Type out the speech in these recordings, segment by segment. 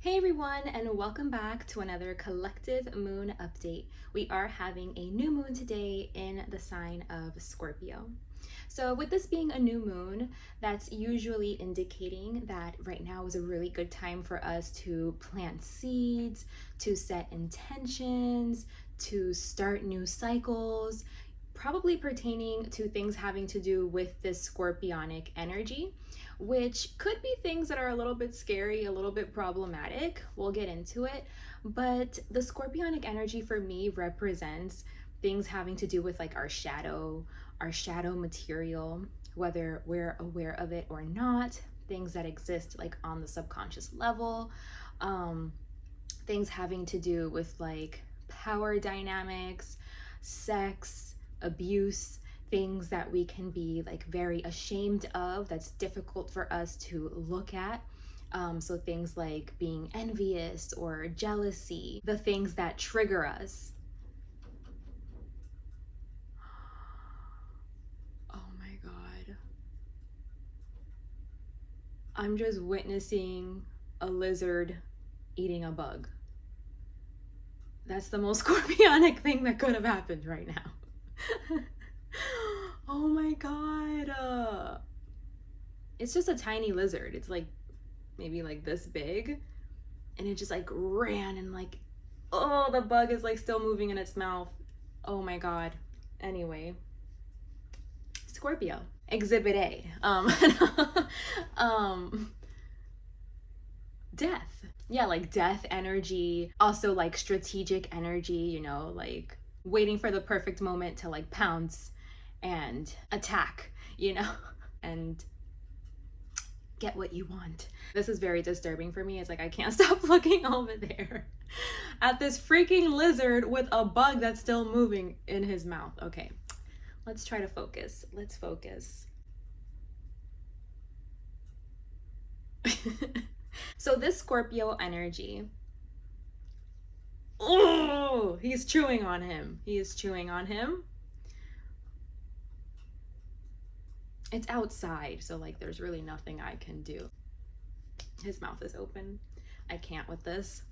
Hey everyone, and welcome back to another collective moon update. We are having a new moon today in the sign of Scorpio. So, with this being a new moon, that's usually indicating that right now is a really good time for us to plant seeds, to set intentions, to start new cycles, probably pertaining to things having to do with this scorpionic energy, which could be things that are a little bit scary, a little bit problematic. We'll get into it. But the scorpionic energy for me represents things having to do with like our shadow material, whether we're aware of it or not, things that exist like on the subconscious level, things having to do with like power dynamics, sex, abuse, things that we can be like very ashamed of, that's difficult for us to look at. So things like being envious or jealousy, the things that trigger us. Oh my God. I'm just witnessing a lizard eating a bug. That's the most scorpionic thing that could have happened right now. Oh my God. It's just a tiny lizard. It's like maybe like this big. And it just like ran and like, oh, the bug is like still moving in its mouth. Oh my God. Anyway, Scorpio, Exhibit A. Death. Yeah, like death energy. Also like strategic energy, like waiting for the perfect moment to like pounce and attack, and get what you want. This is very disturbing for me. It's like I can't stop looking over there at this freaking lizard with a bug that's still moving in his mouth. Okay, let's try to focus. Let's focus. So this Scorpio energy, oh, he's chewing on him. He is chewing on him. It's outside, so like there's really nothing I can do. His mouth is open. I can't with this.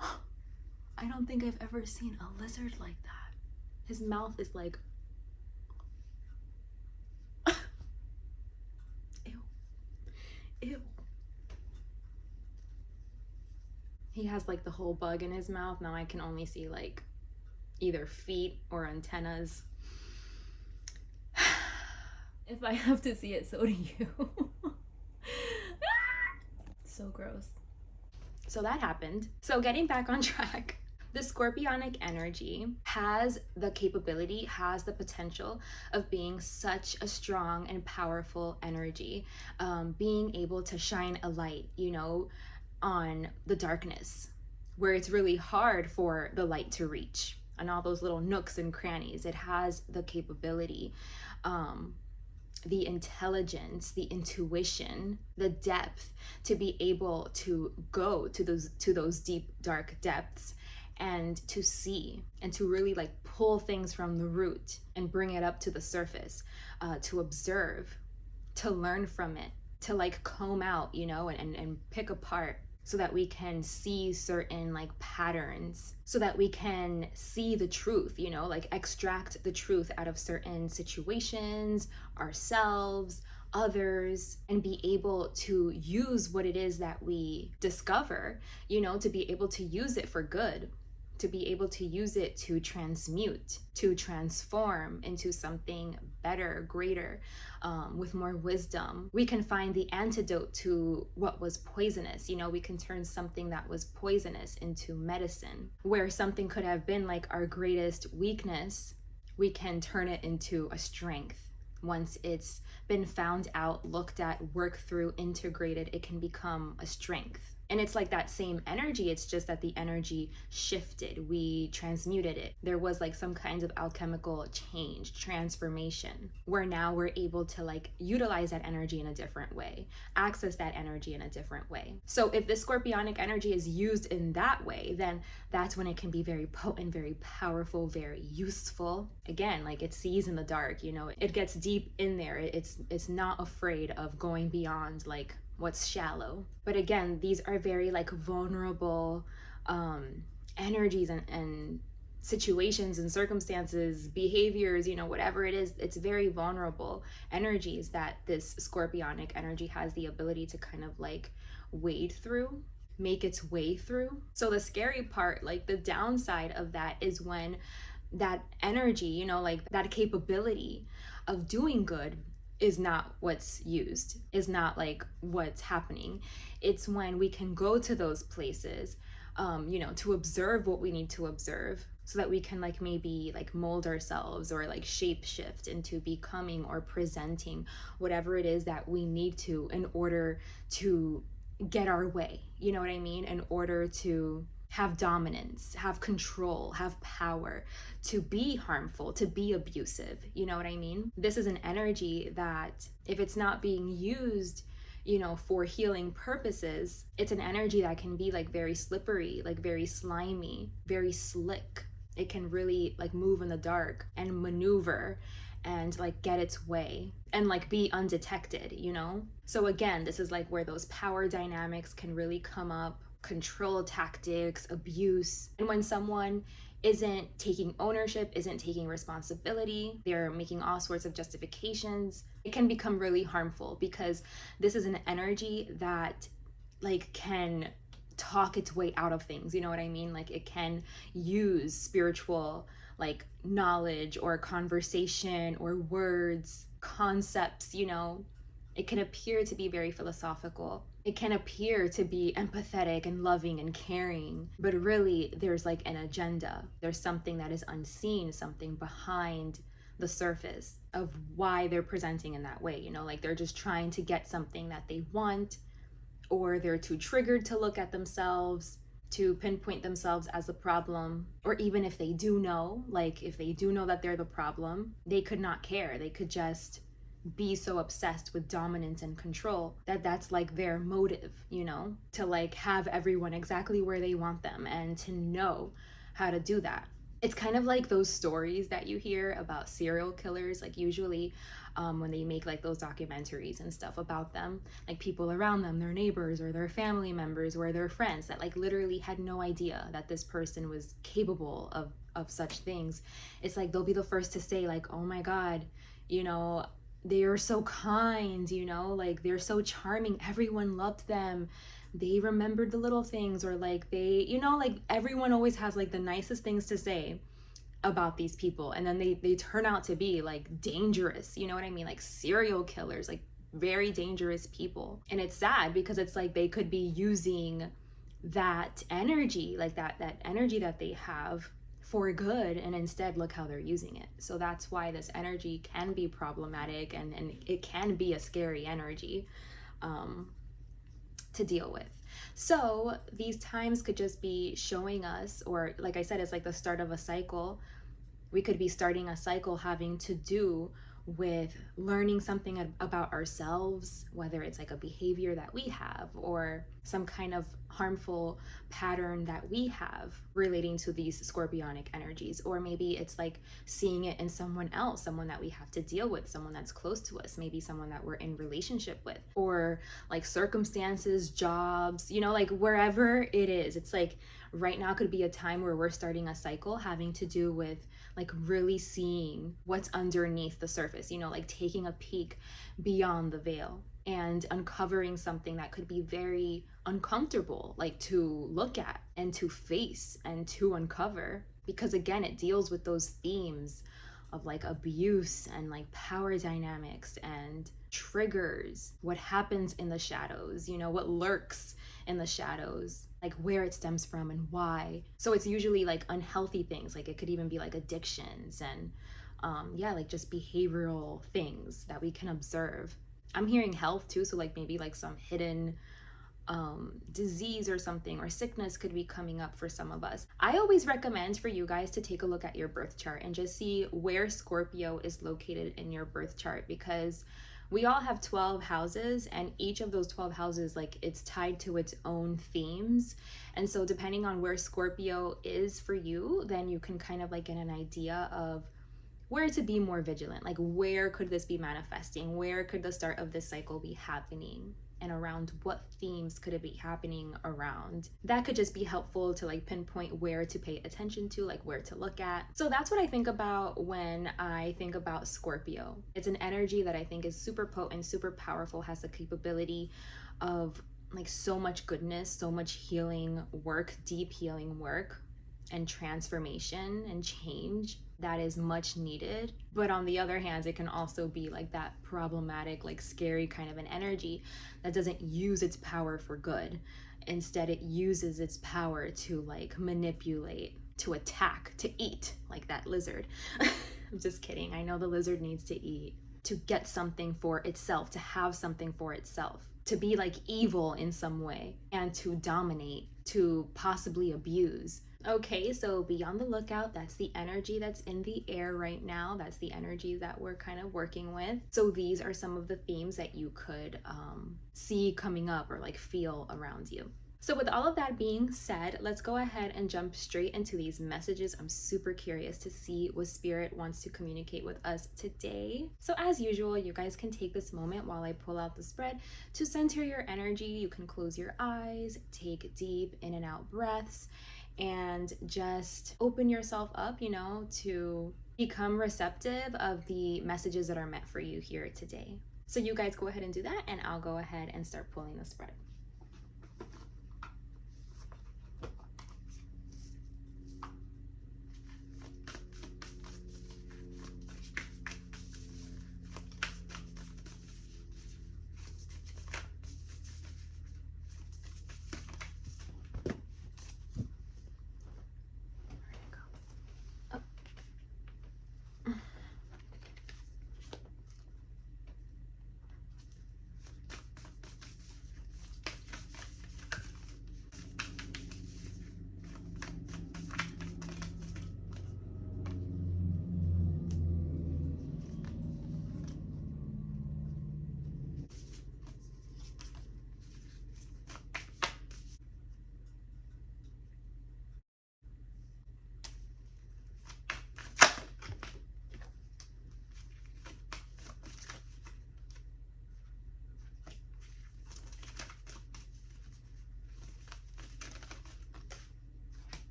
I don't think I've ever seen a lizard like that. His mouth is like, ew, ew. He has like the whole bug in his mouth. Now I can only see like either feet or antennas. If I have to see it, so do you. So gross. So that happened. So getting back on track, the scorpionic energy has the capability, has the potential of being such a strong and powerful energy, being able to shine a light, on the darkness where it's really hard for the light to reach, and all those little nooks and crannies. It has the capability, the intelligence, the intuition, the depth to be able to go to those deep dark depths and to see and to really like pull things from the root and bring it up to the surface, to observe, to learn from it, to like comb out, and pick apart, so that we can see certain like patterns, so that we can see the truth, like extract the truth out of certain situations, ourselves, others, and be able to use what it is that we discover, to be able to use it for good, to be able to use it to transmute, to transform into something better, greater, with more wisdom. We can find the antidote to what was poisonous. We can turn something that was poisonous into medicine. Where something could have been like our greatest weakness, we can turn it into a strength. Once it's been found out, looked at, worked through, integrated, it can become a strength. And it's like that same energy, it's just that the energy shifted. We transmuted it. There was like some kinds of alchemical change, transformation, where now we're able to like utilize that energy in a different way, access that energy in a different way. So if the scorpionic energy is used in that way, then that's when it can be very potent, very powerful, very useful. Again, like it sees in the dark, it gets deep in there. It's not afraid of going beyond like what's shallow. But again, these are very like vulnerable energies and situations and circumstances, behaviors, whatever it is. It's very vulnerable energies that this scorpionic energy has the ability to kind of like wade through, make its way through. So the scary part, like the downside of that, is when that energy, like that capability of doing good is not what's used, is not like what's happening. It's when we can go to those places, to observe what we need to observe, so that we can like maybe like mold ourselves or like shape shift into becoming or presenting whatever it is that we need to in order to get our way. You know what I mean? In order to have dominance, have control, have power, to be harmful, to be abusive. You know what I mean? This is an energy that, if it's not being used, for healing purposes, it's an energy that can be like very slippery, like very slimy, very slick. It can really like move in the dark and maneuver and like get its way and like be undetected. So again, this is like where those power dynamics can really come up, control tactics, abuse. And when someone isn't taking ownership, isn't taking responsibility, they're making all sorts of justifications, it can become really harmful, because this is an energy that like can talk its way out of things. You know what I mean? Like it can use spiritual like knowledge or conversation or words, concepts. It can appear to be very philosophical. It can appear to be empathetic and loving and caring, but really there's like an agenda. There's something that is unseen, something behind the surface of why they're presenting in that way. Like they're just trying to get something that they want, or they're too triggered to look at themselves, to pinpoint themselves as the problem. Or even if they do know, like if they do know that they're the problem, they could not care. They could just be so obsessed with dominance and control that that's like their motive, to like have everyone exactly where they want them and to know how to do that. It's kind of like those stories that you hear about serial killers, like usually when they make like those documentaries and stuff about them, like people around them, their neighbors or their family members or their friends, that like literally had no idea that this person was capable of such things. It's like they'll be the first to say like, oh my God, they are so kind, like they're so charming, everyone loved them, they remembered the little things, or like they, like everyone always has like the nicest things to say about these people, and then they turn out to be like dangerous, you know what I mean, like serial killers, like very dangerous people. And it's sad because it's like they could be using that energy, like that energy that they have, for good, and instead look how they're using it. So that's why this energy can be problematic, and it can be a scary energy to deal with. So these times could just be showing us, or like I said, it's like the start of a cycle. We could be starting a cycle having to do with learning something about ourselves, whether it's like a behavior that we have or some kind of harmful pattern that we have relating to these scorpionic energies. Or maybe it's like seeing it in someone else, someone that we have to deal with, someone that's close to us, maybe someone that we're in relationship with, or like circumstances, jobs, like wherever it is. It's like right now could be a time where we're starting a cycle having to do with like really seeing what's underneath the surface, like taking a peek beyond the veil and uncovering something that could be very uncomfortable, like to look at and to face and to uncover. Because again, it deals with those themes of like abuse and like power dynamics and triggers, what happens in the shadows, what lurks in the shadows, like where it stems from and why. So it's usually like unhealthy things, like it could even be like addictions and like just behavioral things that we can observe. I'm hearing health too, so like maybe like some hidden disease or something, or sickness could be coming up for some of us. I always recommend for you guys to take a look at your birth chart and just see where Scorpio is located in your birth chart, because we all have 12 houses, and each of those 12 houses, like it's tied to its own themes. And so depending on where Scorpio is for you, then you can kind of like get an idea of where to be more vigilant. Like where could this be manifesting? Where could the start of this cycle be happening? and around what themes could it be happening around. That could just be helpful to like pinpoint where to pay attention to, like where to look at. So that's what I think about when I think about Scorpio. It's an energy that I think is super potent, super powerful, has the capability of like so much goodness, so much healing work, deep healing work and transformation and change that is much needed. But on the other hand, it can also be like that problematic, like scary kind of an energy that doesn't use its power for good. Instead, it uses its power to like manipulate, to attack, to eat, like that lizard. I'm just kidding. I know the lizard needs to eat, to get something for itself, to have something for itself, to be like evil in some way, and to dominate, to possibly abuse. Okay, so be on the lookout. That's the energy that's in the air right now. That's the energy that we're kind of working with. So these are some of the themes that you could see coming up or like feel around you. So with all of that being said, let's go ahead and jump straight into these messages. I'm super curious to see what Spirit wants to communicate with us today. So as usual, you guys can take this moment while I pull out the spread to center your energy. You can close your eyes, take deep in and out breaths, and just open yourself up, you know, to become receptive of the messages that are meant for you here today. So you guys go ahead and do that, and I'll go ahead and start pulling the spread.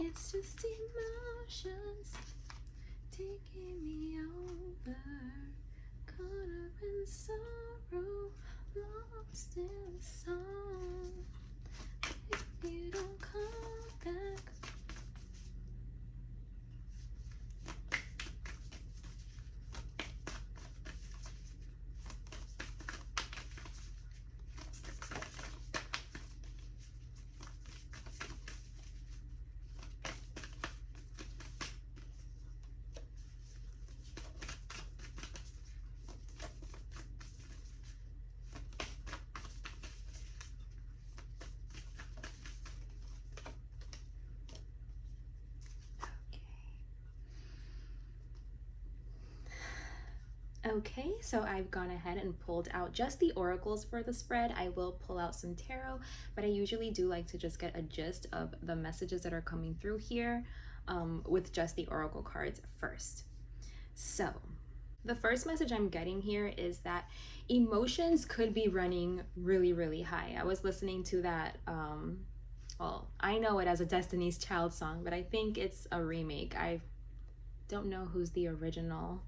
It's just emotions taking me over, caught up in sorrow, lost in the song. If you don't come back, okay, so I've gone ahead and pulled out just the oracles for the spread. I will pull out some tarot, but I usually do like to just get a gist of the messages that are coming through here with just the oracle cards first. So the first message I'm getting here is that emotions could be running really, really high. I was listening to that, well, I know it as a Destiny's Child song, but I think it's a remake. I don't know who's the original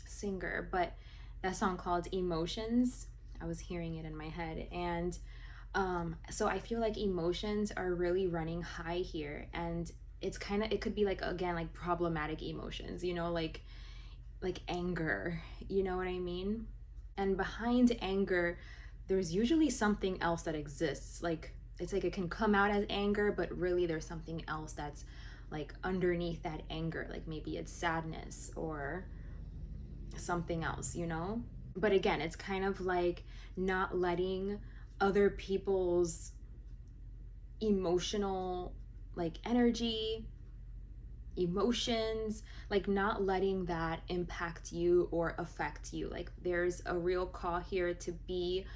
singer, but that song called Emotions, I was hearing it in my head, and so I feel like emotions are really running high here, and it's kind of, it could be like, again, like problematic emotions, you know, like anger, you know what I mean? And behind anger there's usually something else that exists. Like it's like it can come out as anger, but really there's something else that's like underneath that anger, like maybe it's sadness or something else, you know? But again, it's kind of like not letting other people's emotional like energy, emotions, like not letting that impact you or affect you. Like there's a real call here to be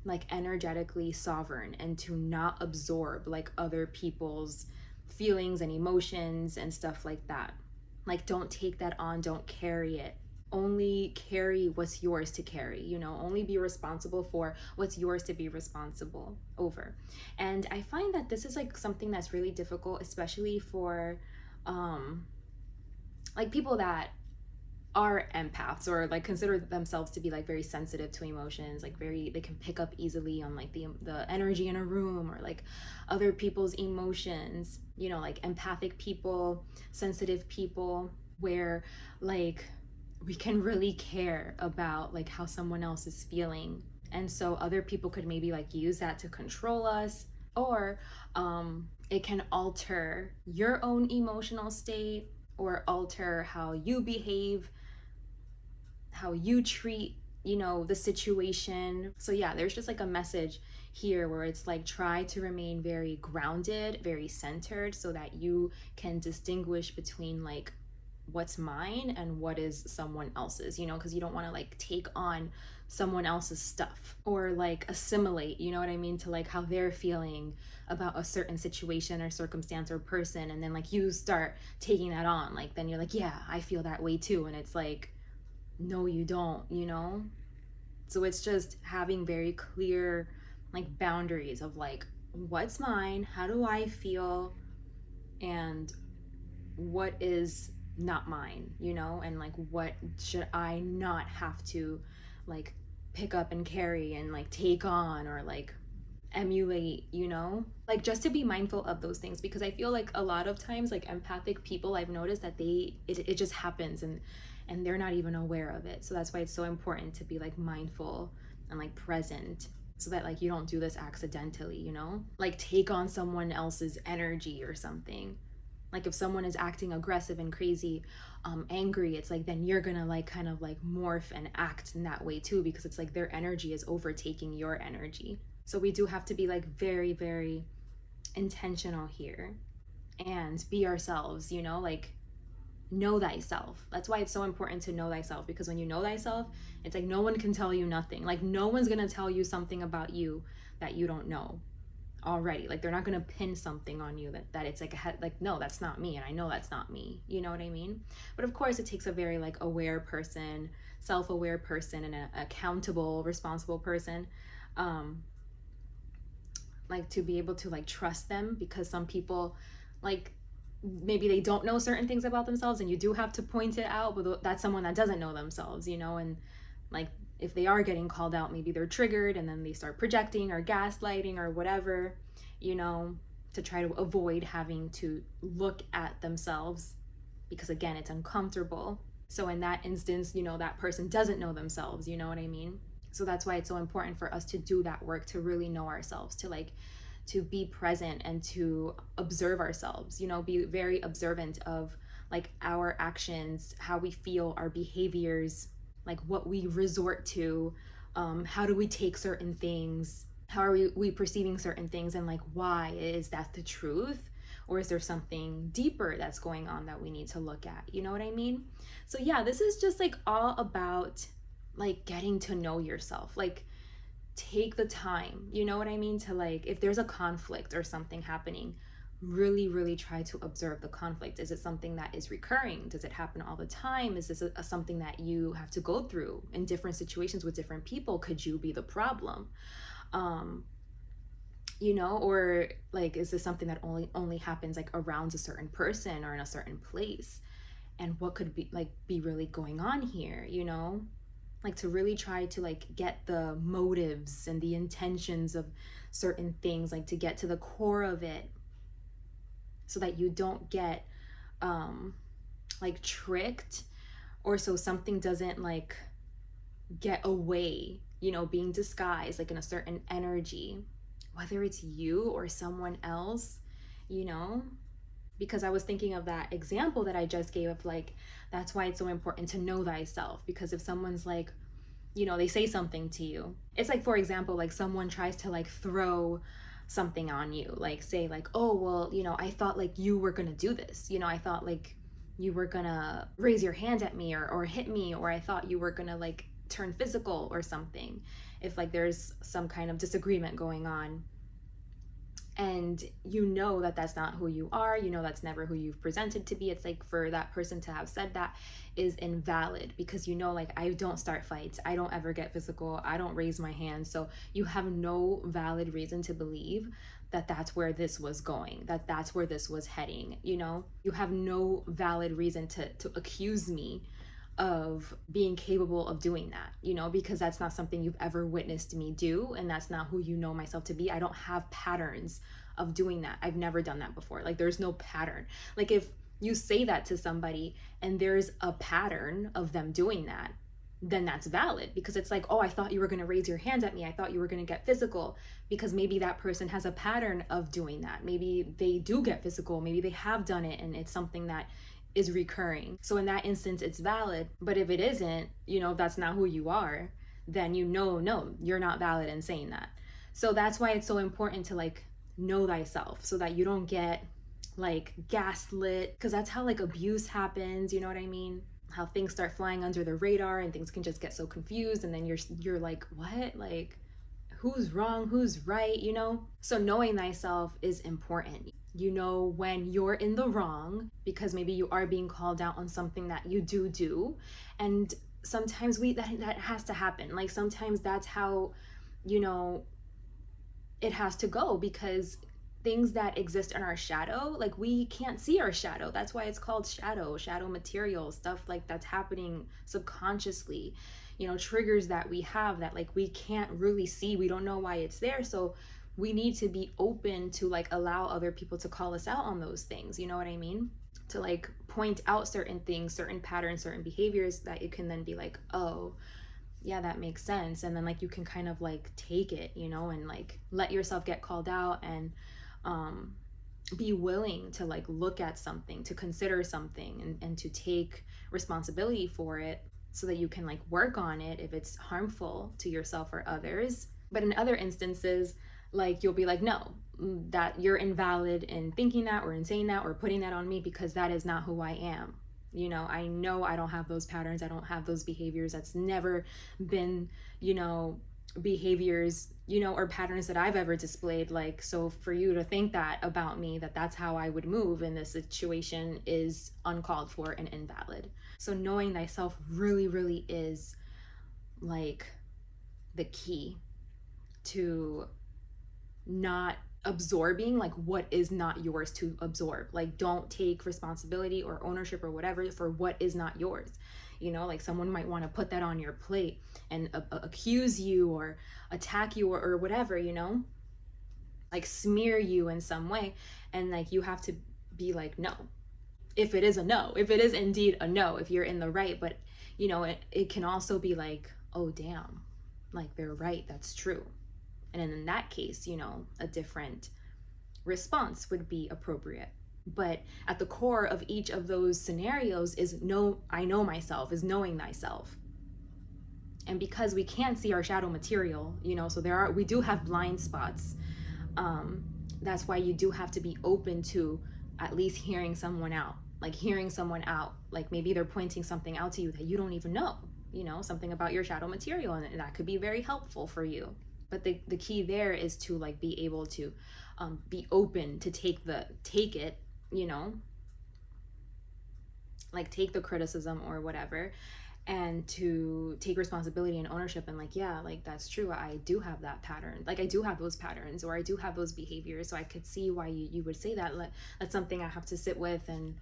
like energetically sovereign and to not absorb like other people's feelings and emotions and stuff like that. Like don't take that on, don't carry it. only carry what's yours to carry, you know, only be responsible for what's yours to be responsible over. And I find that this is like something that's really difficult, especially for like people that are empaths or like consider themselves to be like very sensitive to emotions, like very, they can pick up easily on like the energy in a room or like other people's emotions, you know, like empathic people, sensitive people, where like we can really care about like how someone else is feeling. And so other people could maybe like use that to control us, or it can alter your own emotional state or alter how you behave, how you treat, you know, the situation. So yeah, there's just like a message here where it's like try to remain very grounded, very centered, so that you can distinguish between like what's mine and what is someone else's, you know, because you don't want to like take on someone else's stuff or like assimilate, you know what I mean, to like how they're feeling about a certain situation or circumstance or person, and then like you start taking that on, like then you're like, yeah, I feel that way too, and it's like, no you don't, you know. So it's just having very clear like boundaries of like what's mine, how do I feel, and what is not mine, you know, and like what should I not have to like pick up and carry and like take on or like emulate, you know, like just to be mindful of those things. Because I feel like a lot of times like empathic people, I've noticed that it just happens and they're not even aware of it. So that's why it's so important to be like mindful and like present, so that like you don't do this accidentally, you know, like take on someone else's energy or something. Like if someone is acting aggressive and crazy, angry, it's like then you're gonna like kind of like morph and act in that way too, because it's like their energy is overtaking your energy. So we do have to be like very, very intentional here and be ourselves, you know, like know thyself. That's why it's so important to know thyself, because when you know thyself, it's like no one can tell you nothing. Like no one's gonna tell you something about you that you don't know already. Like they're not gonna pin something on you that it's like like no, that's not me, and I know that's not me, you know what I mean. But of course it takes a very like aware person, self-aware person, and an accountable, responsible person, like to be able to like trust them, because some people like maybe they don't know certain things about themselves and you do have to point it out, but that's someone that doesn't know themselves, you know. And like if they are getting called out, maybe they're triggered and then they start projecting or gaslighting or whatever, you know, to try to avoid having to look at themselves, because again it's uncomfortable. So in that instance, you know, that person doesn't know themselves, you know what I mean. So that's why it's so important for us to do that work, to really know ourselves, to like to be present and to observe ourselves, you know, be very observant of like our actions, how we feel, our behaviors, like what we resort to, how do we take certain things, how are we perceiving certain things, and like why is that the truth, or is there something deeper that's going on that we need to look at, you know what I mean. So yeah, this is just like all about like getting to know yourself. Like take the time, you know what I mean, to like if there's a conflict or something happening, really really try to observe the conflict. Is it something that is recurring? Does it happen all the time? Is this something that you have to go through in different situations with different people? Could you be the problem? You know, or like is this something that only happens like around a certain person or in a certain place? And what could be really going on here, you know. Like to really try to like get the motives and the intentions of certain things, like to get to the core of it, so that you don't get like tricked, or so something doesn't like get away, you know, being disguised like in a certain energy, whether it's you or someone else, you know. Because I was thinking of that example that I just gave of like, that's why it's so important to know thyself. Because if someone's like, you know, they say something to you, it's like, for example, like someone tries to like throw something on you, like say like, oh well, you know, I thought like you were gonna do this, you know, I thought like you were gonna raise your hand at me or hit me, or I thought you were gonna like turn physical or something. If like there's some kind of disagreement going on, And you know that that's not who you are, you know that's never who you've presented to be. It's like, for that person to have said that is invalid, because you know, like, I don't start fights, I don't ever get physical, I don't raise my hand. So you have no valid reason to believe that that's where this was going, that that's where this was heading. You know, you have no valid reason to accuse me of being capable of doing that, you know, because that's not something you've ever witnessed me do, and that's not who you know myself to be. I don't have patterns of doing that. I've never done that before. Like, there's no pattern. Like, if you say that to somebody and there's a pattern of them doing that, then that's valid, because it's like, oh, I thought you were going to raise your hand at me, I thought you were going to get physical, because maybe that person has a pattern of doing that. Maybe they do get physical, maybe they have done it and it's something that is recurring. So in that instance, it's valid. But if it isn't, you know, if that's not who you are, then you know, no, you're not valid in saying that. So that's why it's so important to like know thyself, so that you don't get like gaslit, because that's how like abuse happens, you know what I mean? How things start flying under the radar and things can just get so confused, and then you're like, what? Like, who's wrong, who's right, you know? So knowing thyself is important. You know when you're in the wrong, because maybe you are being called out on something that you do. And sometimes that has to happen. Like, sometimes that's how, you know, it has to go, because things that exist in our shadow, like, we can't see our shadow. That's why it's called shadow material, stuff like that's happening subconsciously, you know, triggers that we have that like we can't really see, we don't know why it's there. So we need to be open to like allow other people to call us out on those things, you know what I mean? To like point out certain things, certain patterns, certain behaviors, that you can then be like, oh yeah, that makes sense. And then like you can kind of like take it, you know, and like let yourself get called out, and be willing to like look at something, to consider something, and to take responsibility for it, so that you can like work on it if it's harmful to yourself or others. But in other instances, like, you'll be like, no, that you're invalid in thinking that or in saying that or putting that on me, because that is not who I am. You know I don't have those patterns, I don't have those behaviors. That's never been, you know, behaviors, you know, or patterns that I've ever displayed. Like, so for you to think that about me, that that's how I would move in this situation, is uncalled for and invalid. So knowing thyself really, really is like the key to not absorbing like what is not yours to absorb. Like, don't take responsibility or ownership or whatever for what is not yours. You know, like, someone might want to put that on your plate and accuse you or attack you, or whatever, you know, like smear you in some way. And like, you have to be like, no, if it is a no, if it is indeed a no, if you're in the right. But you know, it can also be like, oh damn, like they're right, that's true. And in that case, you know, a different response would be appropriate. But at the core of each of those scenarios is I know myself, is knowing thyself. And because we can't see our shadow material, you know, so we do have blind spots. That's why you do have to be open to at least hearing someone out. Like, hearing someone out, like maybe they're pointing something out to you that you don't even know, you know, something about your shadow material, and that could be very helpful for you. But the key there is to like be able to be open to take it, you know, like take the criticism or whatever, and to take responsibility and ownership, and like, yeah, like that's true, I do have that pattern, like I do have those patterns, or I do have those behaviors. So I could see why you would say that. That's something I have to sit with and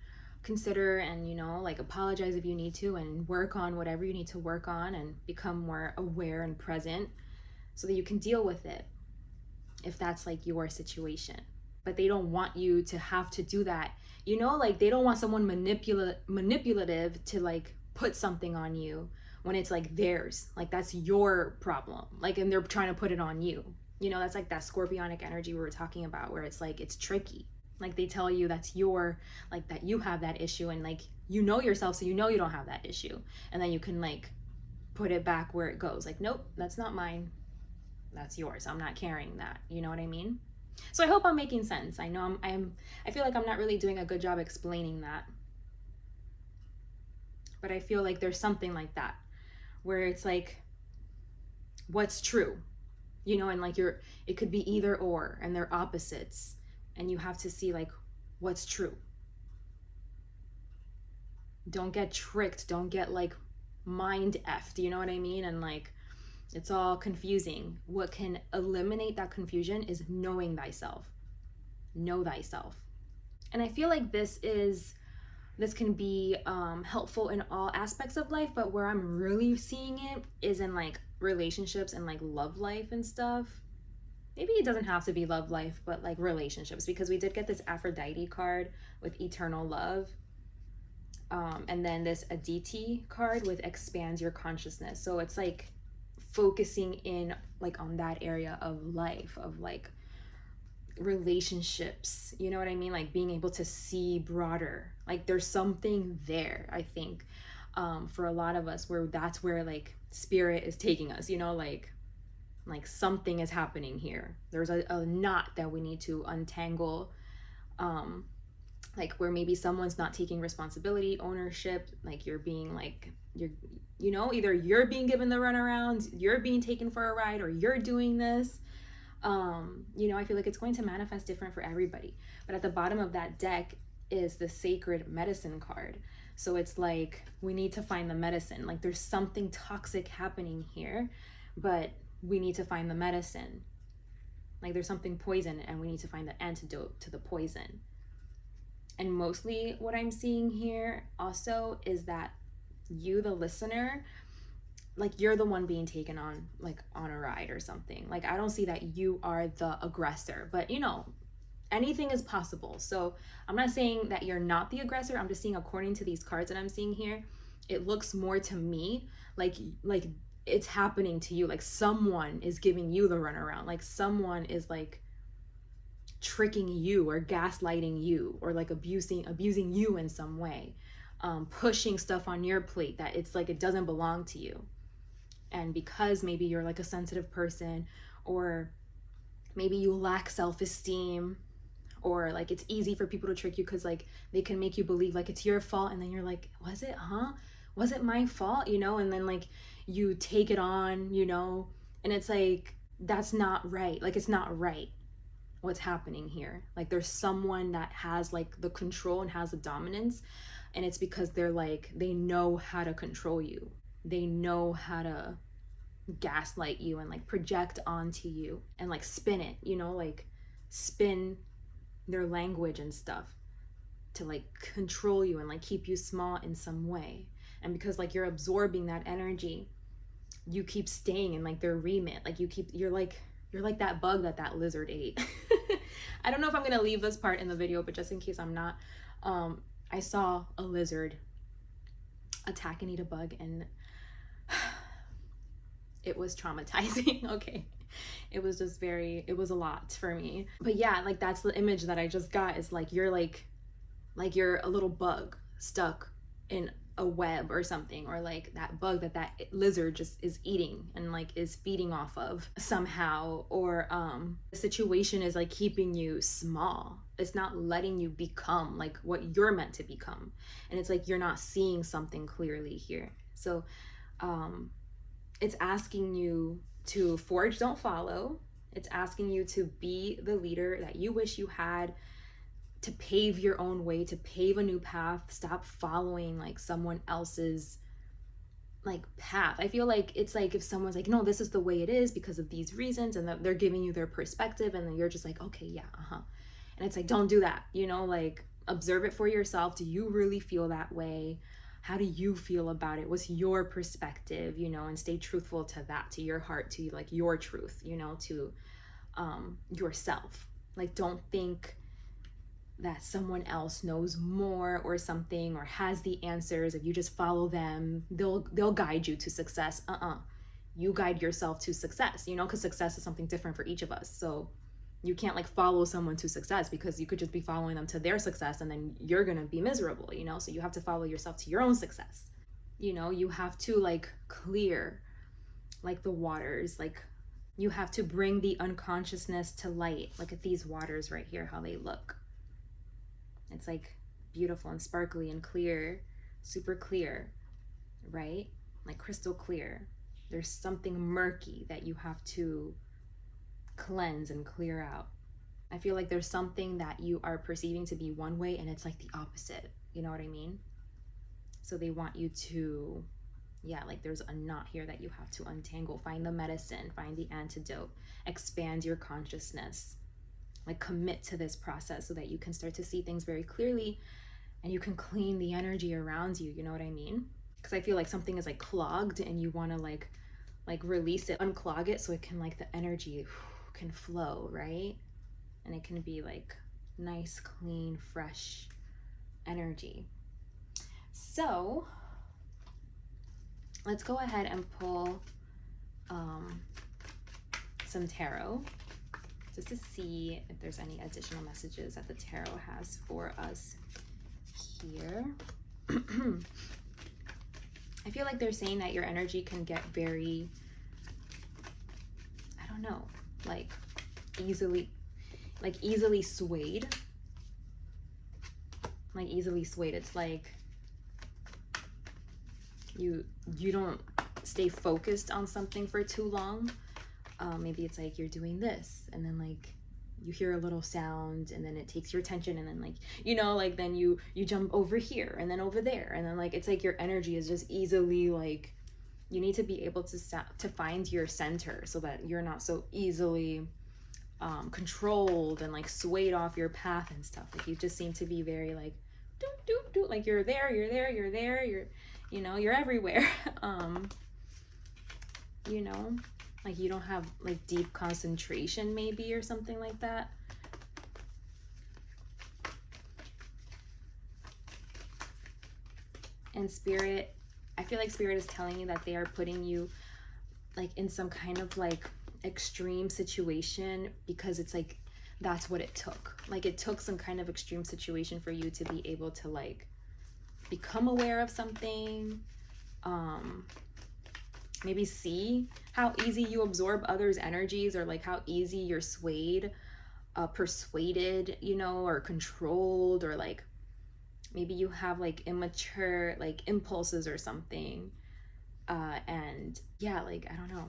consider, and you know, like apologize if you need to, and work on whatever you need to work on, and become more aware and present, so that you can deal with it if that's like your situation. But they don't want you to have to do that, you know, like they don't want someone manipulative to like put something on you when it's like theirs, like that's your problem, like, and they're trying to put it on you, you know. That's like that scorpionic energy we were talking about, where it's like, it's tricky. Like, they tell you that's like that you have that issue, and like, you know yourself, so you know you don't have that issue, and then you can like put it back where it goes, like, nope, that's not mine, that's yours, I'm not carrying that, you know what I mean? So I hope I'm making sense. I know I feel like I'm not really doing a good job explaining that, but I feel like there's something like that, where it's like, what's true, you know, and like it could be either or, and they're opposites, and you have to see like what's true. Don't get tricked, don't get like mind effed, you know what I mean? And like it's all confusing. What can eliminate that confusion is knowing thyself. Know thyself. And I feel like this can be helpful in all aspects of life, but where I'm really seeing it is in like relationships and like love life and stuff. Maybe it doesn't have to be love life, but like relationships, because we did get this Aphrodite card with eternal love, and then this Aditi card with expands your consciousness. So it's like focusing in like on that area of life, of like relationships, you know what I mean? Like being able to see broader, like there's something there, I think, for a lot of us, where that's where like spirit is taking us, you know, like something is happening here. There's a knot that we need to untangle, like where maybe someone's not taking responsibility, ownership, like you're being like, you know, either you're being given the runaround, you're being taken for a ride, or you're doing this. You know, I feel like it's going to manifest different for everybody. But at the bottom of that deck is the sacred medicine card. So it's like we need to find the medicine. Like there's something toxic happening here, but we need to find the medicine. Like there's something poison, and we need to find the antidote to the poison. And mostly what I'm seeing here also is that you, the listener, like you're the one being taken on like on a ride or something. Like I don't see that you are the aggressor, but you know, anything is possible. So I'm not saying that you're not the aggressor. I'm just seeing, according to these cards that I'm seeing here, it looks more to me like it's happening to you. Like someone is giving you the runaround. Like someone is like tricking you or gaslighting you, or like abusing you in some way, pushing stuff on your plate that it's like it doesn't belong to you. And because maybe you're like a sensitive person, or maybe you lack self-esteem, or like it's easy for people to trick you because like they can make you believe like it's your fault, and then you're like, was it my fault, you know? And then like you take it on, you know, and it's like that's not right. Like it's not right what's happening here. Like there's someone that has like the control and has the dominance, and it's because they're like, they know how to control you, they know how to gaslight you and like project onto you and like spin it, you know, like spin their language and stuff to like control you and like keep you small in some way. And because like you're absorbing that energy, you keep staying in like their remit. Like you're like that bug that lizard ate. I don't know if I'm gonna leave this part in the video, but just in case I'm not, I saw a lizard attack and eat a bug, and it was traumatizing. Okay, it was just it was a lot for me. But yeah, like that's the image that I just got, is like you're you're a little bug stuck in a web or something, or like that bug that lizard just is eating and like is feeding off of somehow, or the situation is like keeping you small. It's not letting you become like what you're meant to become, and it's like you're not seeing something clearly here. So it's asking you to forge, don't follow. It's asking you to be the leader that you wish you had, to pave your own way, to pave a new path. Stop following like someone else's like path. I feel like it's like if someone's like, no, this is the way it is because of these reasons, and they're giving you their perspective, and then you're just like, okay, yeah, and it's like, don't do that, you know, like observe it for yourself. Do you really feel that way? How do you feel about it? What's your perspective, you know? And stay truthful to that, to your heart, to like your truth, you know, to yourself. Like don't think that someone else knows more or something, or has the answers. If you just follow them, they'll guide you to success. You guide yourself to success, you know, because success is something different for each of us. So you can't like follow someone to success, because you could just be following them to their success and then you're gonna be miserable, you know? So you have to follow yourself to your own success. You know, you have to like clear like the waters, like you have to bring the unconsciousness to light. Look at these waters right here, how they look. It's like beautiful and sparkly and clear, super clear, right? Like crystal clear. There's something murky that you have to cleanse and clear out. I feel like there's something that you are perceiving to be one way and it's like the opposite. You know what I mean? So they want you to, yeah, like there's a knot here that you have to untangle. Find the medicine, find the antidote, expand your consciousness, like commit to this process so that you can start to see things very clearly and you can clean the energy around you. You know what I mean? Because I feel like something is like clogged and you want to like release it, unclog it so it can like the energy can flow, right? And it can be like nice, clean, fresh energy. So let's go ahead and pull some tarot just to see if there's any additional messages that the tarot has for us here. I feel like they're saying that your energy can get very, I don't know, like easily swayed. Like easily swayed. It's like you don't stay focused on something for too long. Maybe it's like you're doing this and then like you hear a little sound and then it takes your attention and then like, you know, like then you jump over here and then over there and then like it's like your energy is just easily like, you need to be able to find your center so that you're not so easily controlled and like swayed off your path and stuff. Like you just seem to be very like doop doop doop, like you're there, you know, you're everywhere. You know, like you don't have like deep concentration maybe or something like that. And spirit, I feel like spirit is telling you that they are putting you like in some kind of like extreme situation because it's like that's what it took. Like it took some kind of extreme situation for you to be able to like become aware of something, maybe see how easy you absorb others' energies or like how easy you're swayed, persuaded, you know, or controlled, or like maybe you have like immature like impulses or something, and yeah, like I don't know.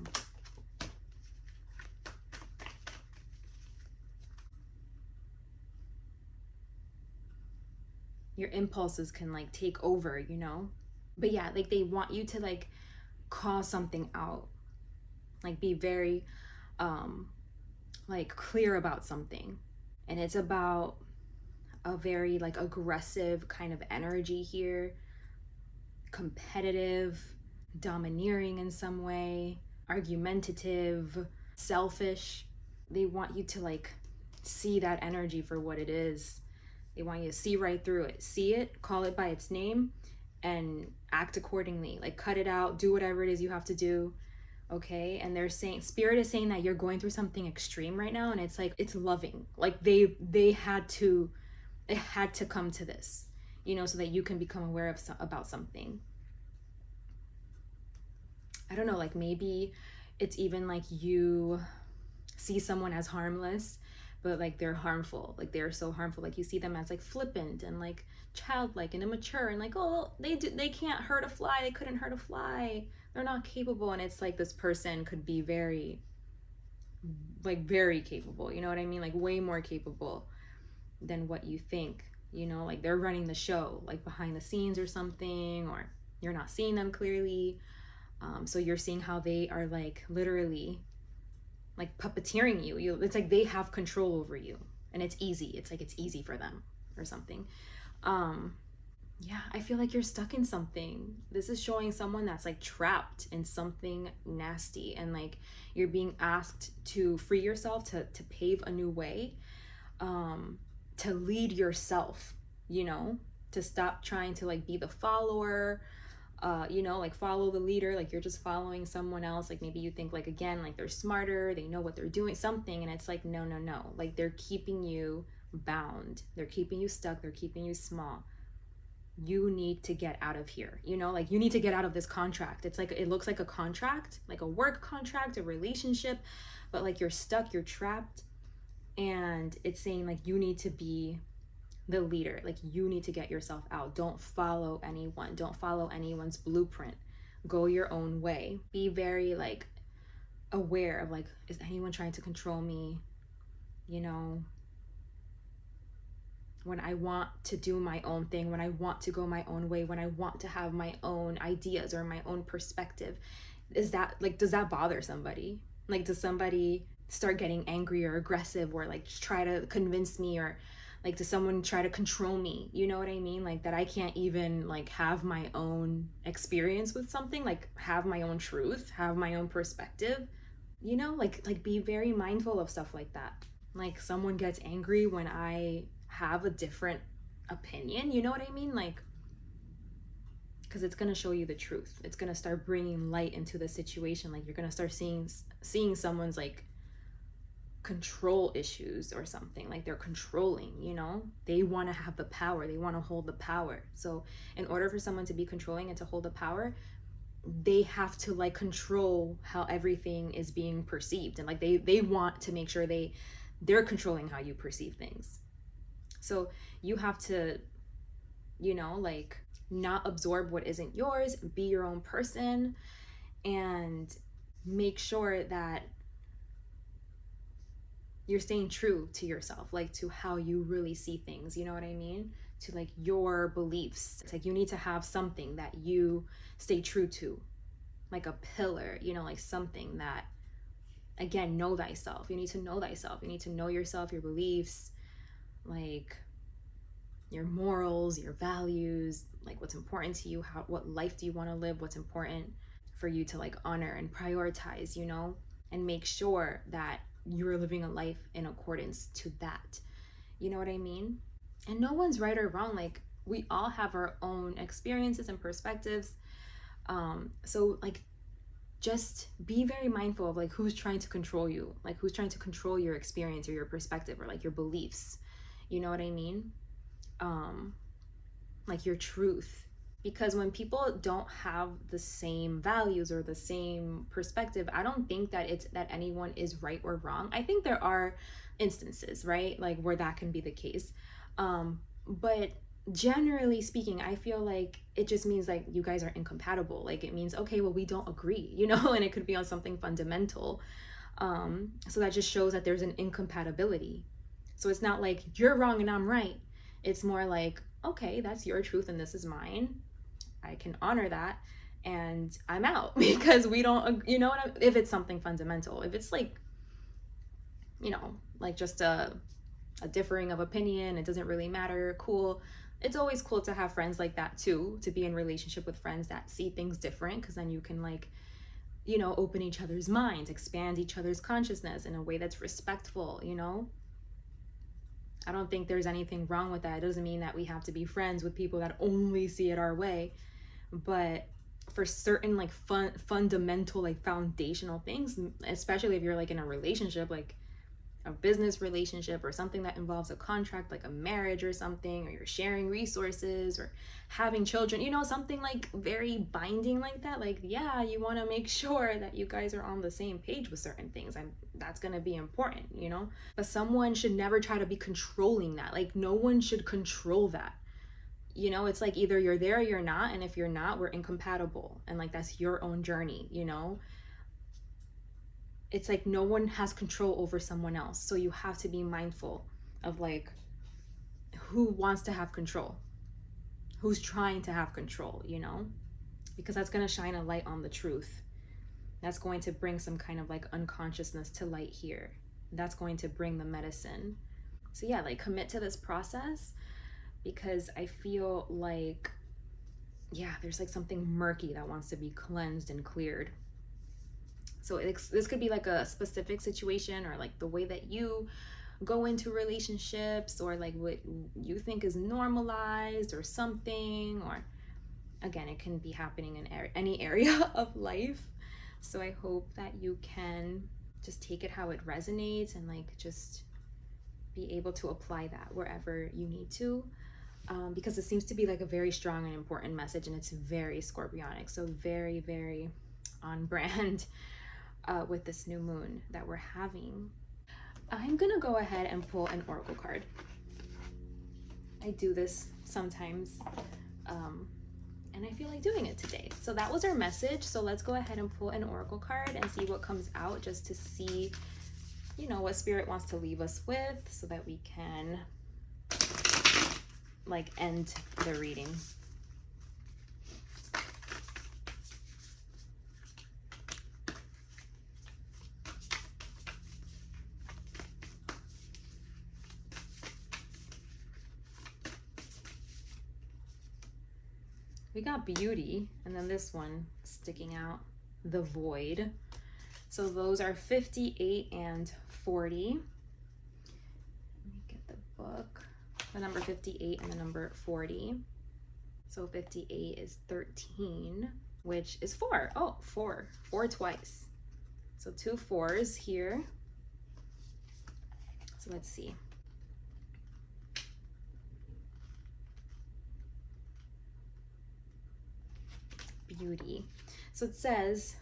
Your impulses can like take over, you know? But yeah, like they want you to like call something out, like be very like clear about something. And it's about a very like aggressive kind of energy here, competitive, domineering in some way, argumentative, selfish. They want you to like see that energy for what it is. They want you to see right through it, see it, call it by its name, and act accordingly. Like cut it out, do whatever it is you have to do, okay? And they're saying, spirit is saying that you're going through something extreme right now, and it's like it's loving. Like they had to come to this, you know, so that you can become aware of about something. I don't know, like maybe it's even like you see someone as harmless, but like they're harmful. Like they're so harmful. Like you see them as like flippant and like childlike and immature and like, oh, they can't hurt a fly. They couldn't hurt a fly. They're not capable. And it's like this person could be very capable. You know what I mean? Like way more capable than what you think. You know, like they're running the show, like behind the scenes or something, or you're not seeing them clearly. So you're seeing how they are like literally like puppeteering you. It's like they have control over you and it's easy. It's like it's easy for them or something. Yeah, I feel like you're stuck in something. This is showing someone that's like trapped in something nasty, and like you're being asked to free yourself, to pave a new way, to lead yourself, you know, to stop trying to like be the follower, you know, like follow the leader. Like you're just following someone else. Like maybe you think like, again, like they're smarter, they know what they're doing, something, and it's like no. Like they're keeping you bound, they're keeping you stuck, they're keeping you small. You need to get out of here, you know, like you need to get out of this contract. It's like it looks like a contract, like a work contract, a relationship, but like you're stuck, you're trapped. And it's saying like you need to be the leader. Like you need to get yourself out. Don't follow anyone, don't follow anyone's blueprint. Go your own way. Be very like aware of like, is anyone trying to control me? You know, when I want to do my own thing, when I want to go my own way, when I want to have my own ideas or my own perspective, is that like, does that bother somebody? Like, does somebody start getting angry or aggressive, or like try to convince me, or like does someone try to control me? You know what I mean? Like that I can't even like have my own experience with something, like have my own truth, have my own perspective, you know, like be very mindful of stuff like that. Like someone gets angry when I have a different opinion, you know what I mean? Like, because it's going to show you the truth. It's going to start bringing light into the situation. Like you're going to start seeing someone's like control issues or something, like they're controlling, you know, they want to have the power, they want to hold the power. So in order for someone to be controlling and to hold the power, they have to like control how everything is being perceived, and like they want to make sure they're controlling how you perceive things. So you have to, you know, like not absorb what isn't yours, be your own person, and make sure that you're staying true to yourself, like to how you really see things, you know what I mean? To like your beliefs. It's like you need to have something that you stay true to, like a pillar, you know, like something that, again, know thyself. You need to know thyself. You need to know yourself, your beliefs, like your morals, your values, like what's important to you, what life do you want to live, what's important for you to like honor and prioritize, you know, and make sure that you're living a life in accordance to that. You know what I mean? And no one's right or wrong. Like we all have our own experiences and perspectives. So like just be very mindful of like who's trying to control you, like who's trying to control your experience or your perspective or like your beliefs. You know what I mean? Like your truth. Because when people don't have the same values or the same perspective, I don't think that it's that anyone is right or wrong. I think there are instances, right, like where that can be the case. But generally speaking, I feel like it just means like you guys are incompatible. Like it means, okay, well, we don't agree, you know, and it could be on something fundamental. So that just shows that there's an incompatibility. So it's not like you're wrong and I'm right. It's more like, okay, that's your truth and this is mine. I can honor that and I'm out because we don't, you know what if it's something fundamental. If it's like, you know, like just a differing of opinion, it doesn't really matter, cool. It's always cool to have friends like that too, to be in relationship with friends that see things different, because then you can like, you know, open each other's minds, expand each other's consciousness in a way that's respectful, you know. I don't think there's anything wrong with that. It doesn't mean that we have to be friends with people that only see it our way. But for certain like fundamental, like foundational things, especially if you're like in a relationship, like a business relationship or something that involves a contract, like a marriage or something, or you're sharing resources or having children, you know, something like very binding like that, like, yeah, you want to make sure that you guys are on the same page with certain things, and that's going to be important, you know. But someone should never try to be controlling that. Like no one should control that, you know. It's like either you're there or you're not, and if you're not, we're incompatible, and like that's your own journey, you know. It's like no one has control over someone else. So you have to be mindful of like who wants to have control, who's trying to have control, you know, because that's going to shine a light on the truth. That's going to bring some kind of like unconsciousness to light here. That's going to bring the medicine. So yeah, like commit to this process, because I feel like, yeah, there's like something murky that wants to be cleansed and cleared. So this could be like a specific situation, or like the way that you go into relationships, or like what you think is normalized or something, or again, it can be happening in any area of life. So I hope that you can just take it how it resonates, and like just be able to apply that wherever you need to, because it seems to be like a very strong and important message, and it's very Scorpionic, so very, very on brand with this new moon that we're having. I'm gonna go ahead and pull an oracle card. I do this sometimes and I feel like doing it today. So that was our message. So let's go ahead and pull an oracle card and see what comes out, just to see, you know, what spirit wants to leave us with, so that we can like end the reading. We got beauty, and then this one sticking out, the void. So those are 58 and 40. Let me get the book. The number 58 and the number 40. So 58 is 13, which is 4. Oh, 4. 4 twice. So 2 4s here. So let's see. Beauty. So it says,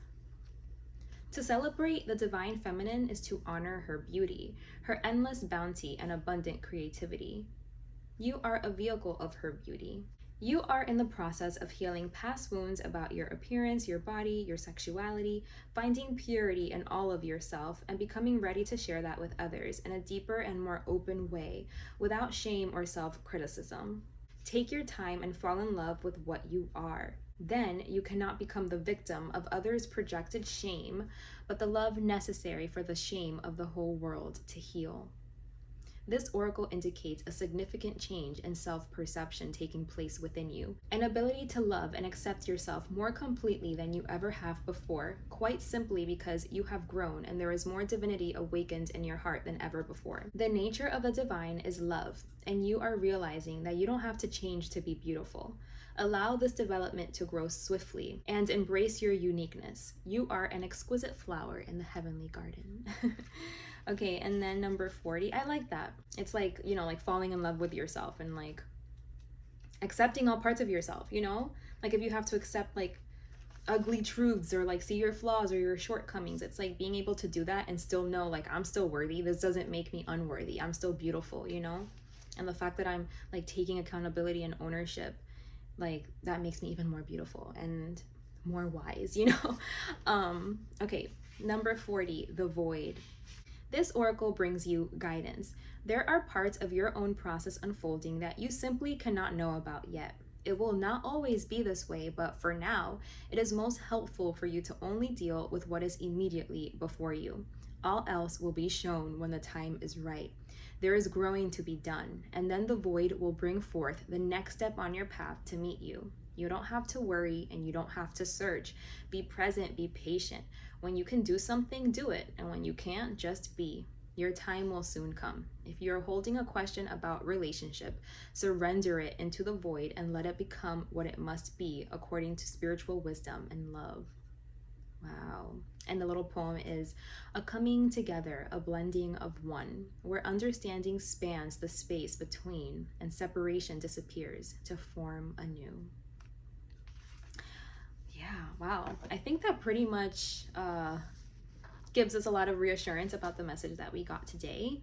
to celebrate the divine feminine is to honor her beauty, her endless bounty and abundant creativity. You are a vehicle of her beauty. You are in the process of healing past wounds about your appearance, your body, your sexuality, finding purity in all of yourself, and becoming ready to share that with others in a deeper and more open way, without shame or self-criticism. Take your time and fall in love with what you are. Then you cannot become the victim of others' projected shame, but the love necessary for the shame of the whole world to heal. This oracle indicates a significant change in self-perception taking place within you, an ability to love and accept yourself more completely than you ever have before, quite simply because you have grown and there is more divinity awakened in your heart than ever before. The nature of the divine is love, and you are realizing that you don't have to change to be beautiful. Allow this development to grow swiftly and embrace your uniqueness. You are an exquisite flower in the heavenly garden. Okay, and then number 40, I like that. It's like, you know, like falling in love with yourself and like accepting all parts of yourself, you know? Like if you have to accept like ugly truths or like see your flaws or your shortcomings, it's like being able to do that and still know like I'm still worthy. This doesn't make me unworthy. I'm still beautiful, you know? And the fact that I'm like taking accountability and ownership, like that makes me even more beautiful and more wise, you know? Okay, number 40, the void. This oracle brings you guidance. There are parts of your own process unfolding that you simply cannot know about yet. It will not always be this way, but for now, it is most helpful for you to only deal with what is immediately before you. All else will be shown when the time is right. There is growing to be done, and then the void will bring forth the next step on your path to meet you. You don't have to worry and you don't have to search. Be present, be patient. When you can do something, do it. And when you can't, just be. Your time will soon come. If you're holding a question about relationship, surrender it into the void and let it become what it must be according to spiritual wisdom and love. Wow. And the little poem is a coming together, a blending of one, where understanding spans the space between and separation disappears to form anew. Yeah, wow. I think that pretty much gives us a lot of reassurance about the message that we got today.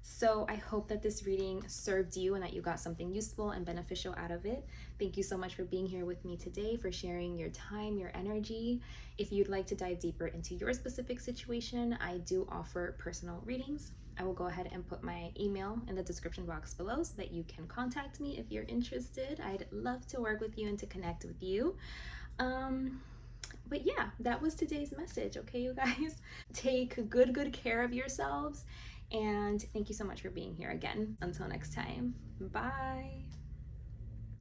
So I hope that this reading served you and that you got something useful and beneficial out of it. Thank you so much for being here with me today, for sharing your time, your energy. If you'd like to dive deeper into your specific situation, I do offer personal readings. I will go ahead and put my email in the description box below so that you can contact me if you're interested. I'd love to work with you and to connect with you. But yeah, that was today's message, okay, you guys? Take good care of yourselves, and thank you so much for being here again. Until next time, bye.